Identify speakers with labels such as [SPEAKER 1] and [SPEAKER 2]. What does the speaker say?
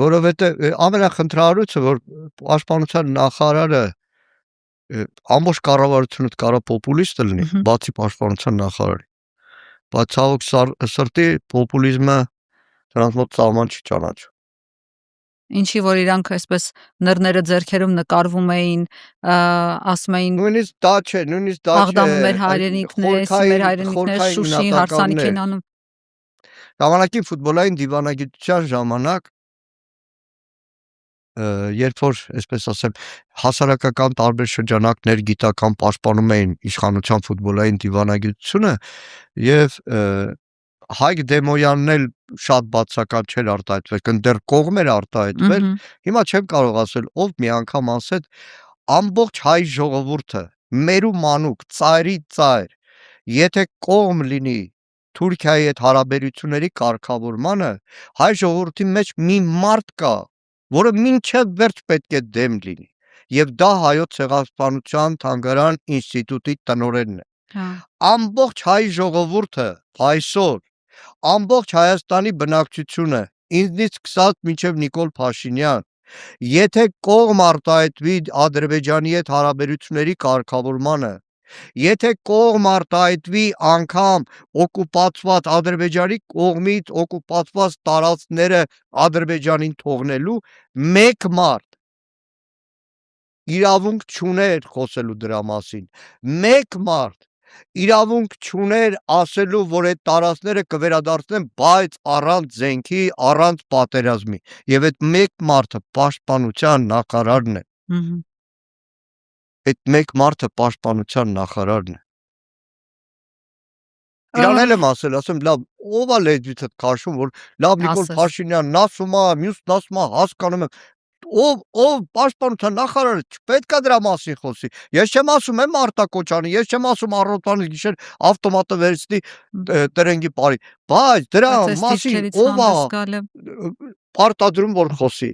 [SPEAKER 1] որովհետեւ ամենախնդրահարույցը, որ պաշտպանության նախարարը ամբողջ կառավարությունը կարա պոպուլիստ լինի, բացի պաշտպանության նախարարի, բայց ցավոք սրտի պոպուլիզմը նրանց մոտ սահման չի ճանաչում։
[SPEAKER 2] Ինչի որ իրանք այսպես նռները ձեռքերում նկարվում էին, ասում էին
[SPEAKER 1] նույնիսկ դա չէ,
[SPEAKER 2] Աղդամը մեր հայրենիքն է, Շուշի հարսանիք են անում։
[SPEAKER 1] Ժամանակի ֆուտբոլային դիվանագիտության ժամանակ, երբ որ, այսպես ասեմ, հասարակական տարբեր շրջանակներ գիտական պաշտպանում էին իշխանության ֆուտբոլային դիվանագիտությունը, եւ Հայկ Դեմոյանն էլ շատ բացական չէր արտահայտվել, դեռ կողմ էր արտահայտվել, հիմա չեմ կարող ասել, ով մի անգամ ասեց, ամբողջ հայ ժողովուրդը, մեր ու մանուկ, ծայրի ծայր, եթե կողմ լինի Թուրքիայի հետ հարաբերությունների կարգավորմանը, հայ ժողովրդի մեջ մի մարդ կա, որը մինչև վերջ պետք է դեմ լինի, եւ դա Հայոց ցեղասպանության թանգարան ինստիտուտի տնօրենն է։ Ամբողջ հայ ժողովուրդը այսօր, ամբողջ Հայաստանի բնակչությունը, ինձնից սկսած մինչև Նիկոլ Փաշինյան, եթե կողմ արտահայտվի Ադրբեջանի հետ հարաբերությունների կարգավորմանը, եթե կողմ արտահայտվի անգամ օկուպացված Ադրբեջանի կողմից օկուպացված տարածքները Ադրբեջանին թողնելու, մեկ մարդ իրավունք չուներ խոսելու դրա մասին, մեկ մարդ իրավունք չուներ ասելու, որ այդ տարածքները կվերադարձնեն, բայց առանց զենքի, առանց պատերազմի, եւ այդ մեկ մարդը պաշտպանության նախարարն է։ Այդ մեկ մարդը պաշտպանության նախարարն է։ Իրան էլ եմ ասում, լավ, ով է լեզվիցդ քաշում, որ լավ Նիկոլ Փաշինյանն ասում է, մյուսն ասում է, հասկանում եմ, ով պաշտպանության նախարարը չպետք է դրա մասին խոսի։ Ես չեմ ասում Մարտակոչյանը, ես չեմ ասում առավոտվանից գիշեր ավտոմատը վերցնի տրենգի բարի, բայց դրա մասին ով է պարտադրում, որ խոսի։